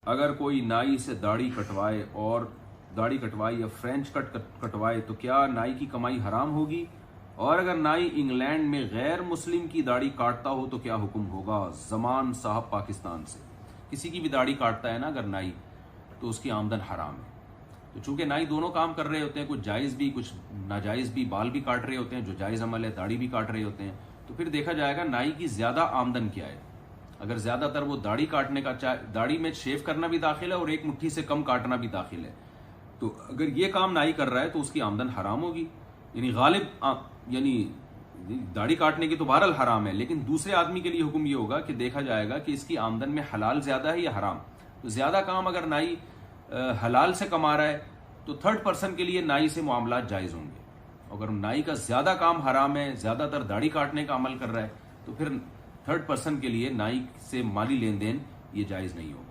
अगर कोई नाई से दाढ़ी कटवाए और दाढ़ी कटवाए या फ्रेंच कट कटवाए तो क्या नाई की कमाई हराम होगी? और अगर नाई इंग्लैंड में गैर मुस्लिम की दाढ़ी काटता हो तो क्या हुक्म होगा? जमान साहब पाकिस्तान से। किसी की भी दाढ़ी काटता है ना अगर नाई, तो उसकी आमदन हराम है। तो चूंकि नाई दोनों काम कर रहे होते हैं, कुछ जायज़ भी कुछ नाजायज़ भी, बाल भी काट रहे होते हैं, जो जायज़ अमल है, दाढ़ी भी काट रहे होते हैं, तो फिर देखा जाएगा नाई की ज़्यादा आमदन क्या है। अगर ज़्यादातर वो दाढ़ी काटने का, दाढ़ी में शेव करना भी दाखिल है और एक मुट्ठी से कम काटना भी दाखिल है, तो अगर ये काम नाई कर रहा है तो उसकी आमदन हराम होगी। यानी गालिब यानी दाढ़ी काटने की तो बहरहाल हराम है, लेकिन दूसरे आदमी के लिए हुक्म ये होगा कि देखा जाएगा कि इसकी आमदन में हलाल ज्यादा है या हराम। तो ज्यादा काम अगर नाई हलाल से कमा रहा है तो थर्ड पर्सन के लिए नाई से मामलात जायज होंगे। अगर नाई का ज्यादा काम हराम है, ज्यादातर दाढ़ी काटने का अमल कर रहा है, तो फिर थर्ड पर्सन के लिए नाई से माली लेन देन ये जायज नहीं होगा।